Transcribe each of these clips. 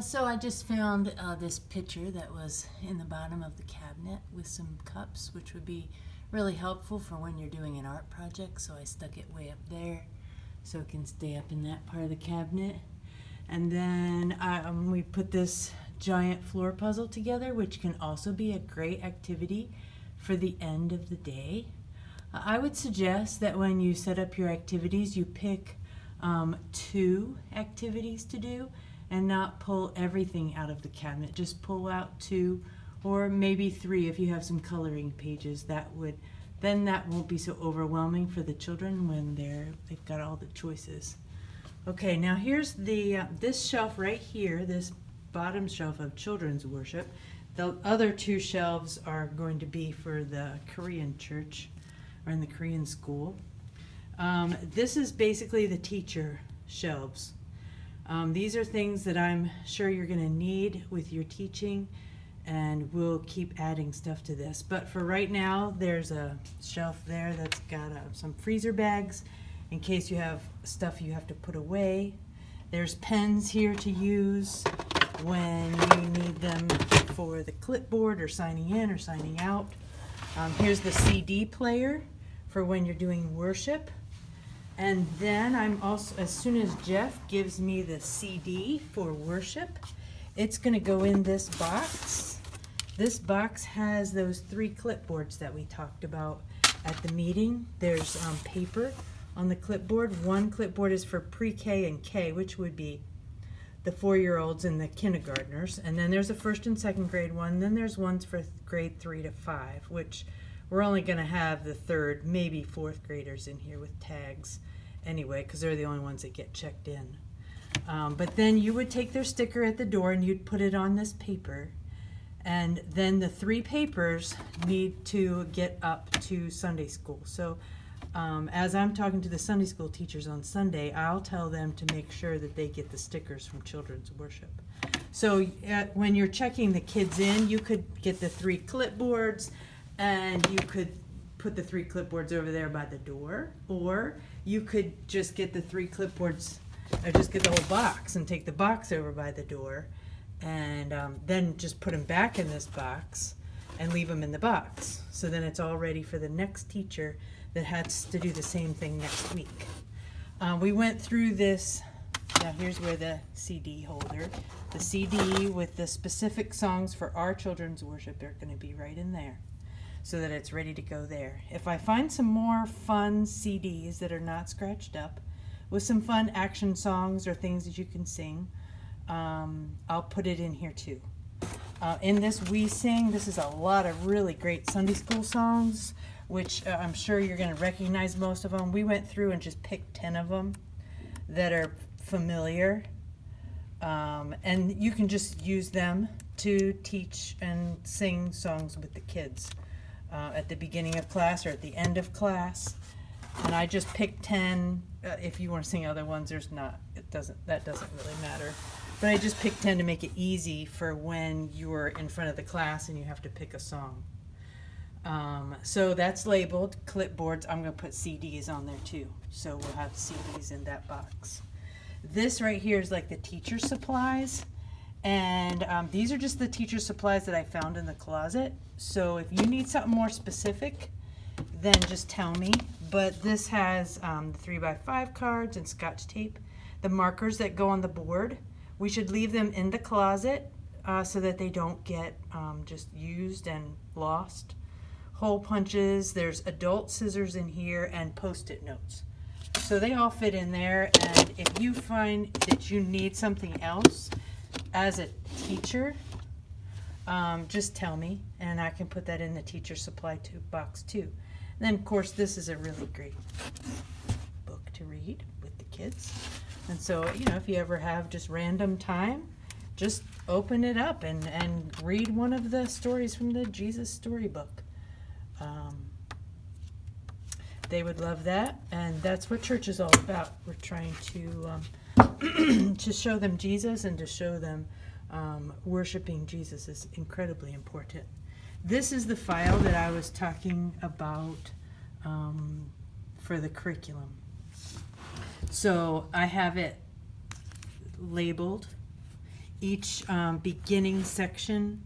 So I just found this pitcher that was in the bottom of the cabinet with some cups, which would be really helpful for when you're doing an art project. So I stuck it way up there so it can stay up in that part of the cabinet. And then we put this giant floor puzzle together, which can also be a great activity for the end of the day. I would suggest that when you set up your activities, you pick 2 activities to do and not pull everything out of the cabinet. Just pull out 2 or maybe 3 if you have some coloring pages. Then that won't be so overwhelming for the children when they've got all the choices. Okay, now here's this shelf right here, this bottom shelf of children's worship. The other 2 shelves are going to be for the Korean church or in the Korean school. This is basically the teacher shelves. These are things that I'm sure you're going to need with your teaching, and we'll keep adding stuff to this. But for right now, there's a shelf there that's got some freezer bags in case you have stuff you have to put away. There's pens here to use when you need them for the clipboard or signing in or signing out. Here's the CD player for when you're doing worship. And then I'm also, as soon as Jeff gives me the CD for worship, it's going to go in this box. This box has those 3 clipboards that we talked about at the meeting. There's paper on the clipboard. One clipboard is for pre-K and K, which would be the 4-year-olds and the kindergartners. And then there's a 1st and 2nd grade one. Then there's ones for grade 3 to 5, which we're only going to have the 3rd, maybe 4th graders in here with tags anyway, because they're the only ones that get checked in. But then you would take their sticker at the door and you'd put it on this paper. And then the 3 papers need to get up to Sunday school. So as I'm talking to the Sunday school teachers on Sunday, I'll tell them to make sure that they get the stickers from children's worship. So when you're checking the kids in, you could get the 3 clipboards, and you could put the 3 clipboards over there by the door, or you could just get the 3 clipboards, or just get the whole box and take the box over by the door, and then just put them back in this box and leave them in the box. So then it's all ready for the next teacher that has to do the same thing next week. We went through this. Now here's where the CD holder, the CD with the specific songs for our children's worship are going to be right in there, so that it's ready to go there. If I find some more fun CDs that are not scratched up with some fun action songs or things that you can sing, I'll put it in here too. In this We Sing, this is a lot of really great Sunday school songs, which I'm sure you're going to recognize most of them. We went through and just picked 10 of them that are familiar, and you can just use them to teach and sing songs with the kids. At the beginning of class or at the end of class, and I just picked 10. If you want to sing other ones, that doesn't really matter. But I just picked 10 to make it easy for when you're in front of the class and you have to pick a song. So that's labeled clipboards. I'm going to put CDs on there too, so we'll have CDs in that box. This right here is like the teacher supplies. And these are just the teacher supplies that I found in the closet. So if you need something more specific, then just tell me. But this has the 3x5 cards and Scotch tape. The markers that go on the board, we should leave them in the closet so that they don't get just used and lost. Hole punches, there's adult scissors in here, and Post-it notes. So they all fit in there. And if you find that you need something else, as a teacher, just tell me, and I can put that in the teacher supply box too. And then, of course, this is a really great book to read with the kids. And so, if you ever have just random time, just open it up and read one of the stories from the Jesus Storybook. They would love that, and that's what church is all about. We're trying to show them Jesus, and to show them worshiping Jesus is incredibly important. This is the file that I was talking about for the curriculum. So I have it labeled each beginning section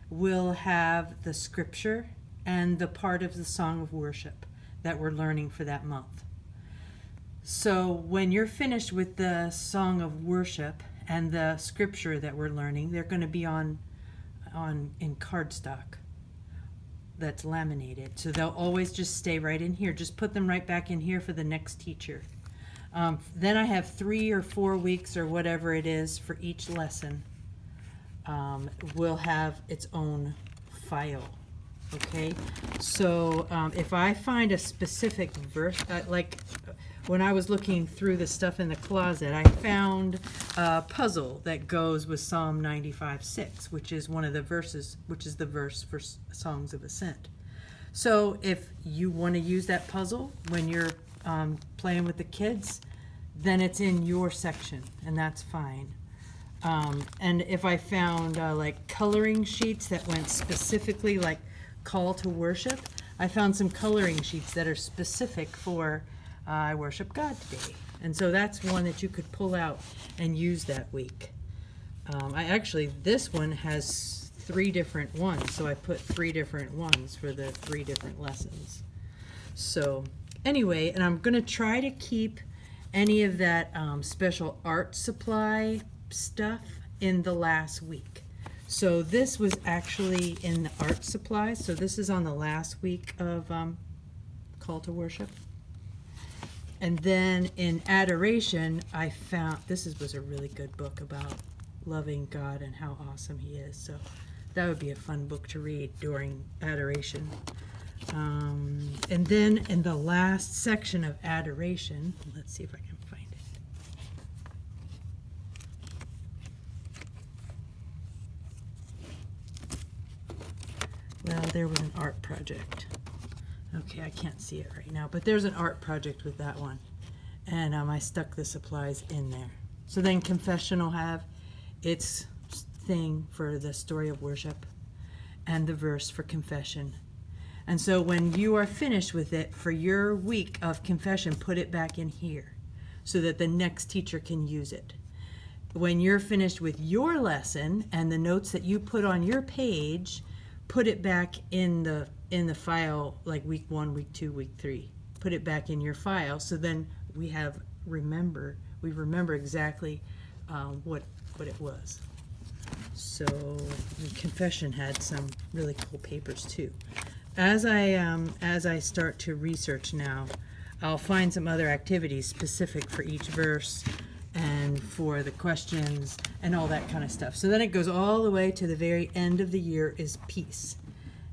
will have the scripture and the part of the song of worship that we're learning for that month. So when you're finished with the song of worship and the scripture that we're learning, they're going to be on in cardstock that's laminated. So they'll always just stay right in here. Just put them right back in here for the next teacher. Then I have 3 or 4 weeks or whatever it is for each lesson. Will have its own file. Okay, so if I find a specific verse, like when I was looking through the stuff in the closet, I found a puzzle that goes with Psalm 95:6, which is one of the verses, which is the verse for Songs of Ascent. So if you want to use that puzzle when you're playing with the kids, then it's in your section, and that's fine. And if I found like coloring sheets that went specifically like call to worship, I found some coloring sheets that are specific for I worship God today. And so that's one that you could pull out and use that week. This one has 3 different ones, so I put 3 different ones for the 3 different lessons. So anyway, and I'm going to try to keep any of that special art supply stuff in the last week. So this was actually in the art supply. So this is on the last week of Call to Worship. And then in Adoration, I found, was a really good book about loving God and how awesome He is. So that would be a fun book to read during Adoration. And then in the last section of Adoration, let's see if I can find it. Well, there was an art project. Okay, I can't see it right now, but there's an art project with that one. And I stuck the supplies in there. So then Confession will have its thing for the story of worship and the verse for confession. And so when you are finished with it for your week of confession, put it back in here so that the next teacher can use it. When you're finished with your lesson and the notes that you put on your page, put it back in the file, like week 1, week 2, week 3. Put it back in your file, so then we remember exactly what it was. So Confession had some really cool papers too. As I start to research now, I'll find some other activities specific for each verse and for the questions and all that kind of stuff. So then it goes all the way to the very end of the year is peace.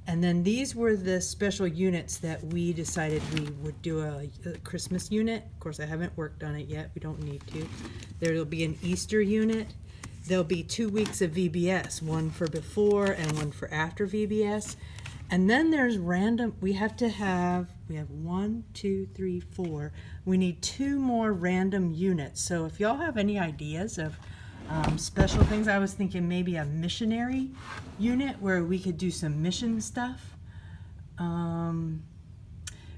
And then these were the special units that we decided we would do a Christmas unit. Of course, I haven't worked on it yet. We don't need to. There will be an Easter unit. There'll be 2 weeks of VBS, one for before and one for after VBS. And then there's random, we have 1, 2, 3, 4. We need 2 more random units. So if y'all have any ideas of special things, I was thinking maybe a missionary unit where we could do some mission stuff. Or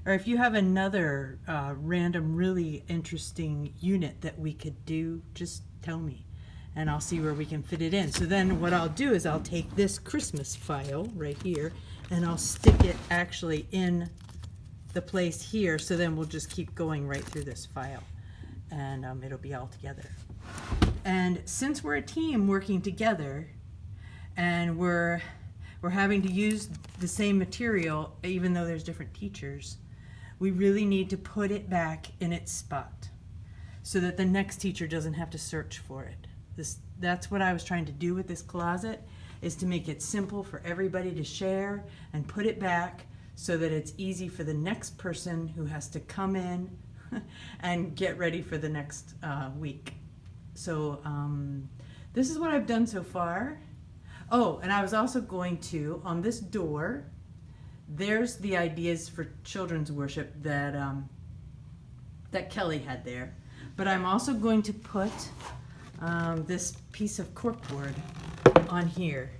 if you have another random, really interesting unit that we could do, just tell me. And I'll see where we can fit it in. So then what I'll do is I'll take this Christmas file right here and I'll stick it actually in the place here. So then we'll just keep going right through this file and it'll be all together. And since we're a team working together and we're having to use the same material, even though there's different teachers, we really need to put it back in its spot so that the next teacher doesn't have to search for it. That's what I was trying to do with this closet, is to make it simple for everybody to share and put it back so that it's easy for the next person who has to come in and get ready for the next week. So this is what I've done so far. Oh, and I was also going to, on this door, there's the ideas for children's worship that Kelly had there. But I'm also going to put this piece of corkboard on here.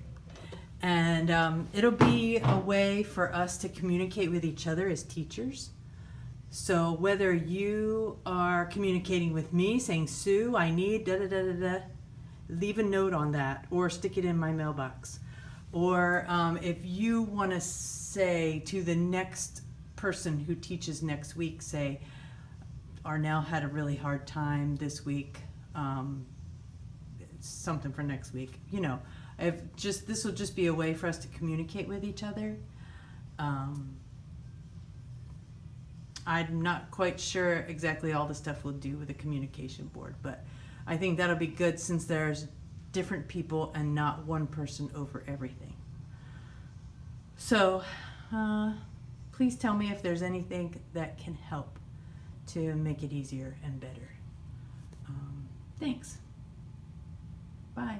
And it'll be a way for us to communicate with each other as teachers. So whether you are communicating with me saying, Sue, I need da-da-da-da-da, leave a note on that or stick it in my mailbox. Or if you want to say to the next person who teaches next week, say, Arnell had a really hard time this week, something for next week. You know, this will just be a way for us to communicate with each other. I'm not quite sure exactly all the stuff we'll do with the communication board, but I think that'll be good since there's different people and not one person over everything. So please tell me if there's anything that can help to make it easier and better. Thanks. Bye.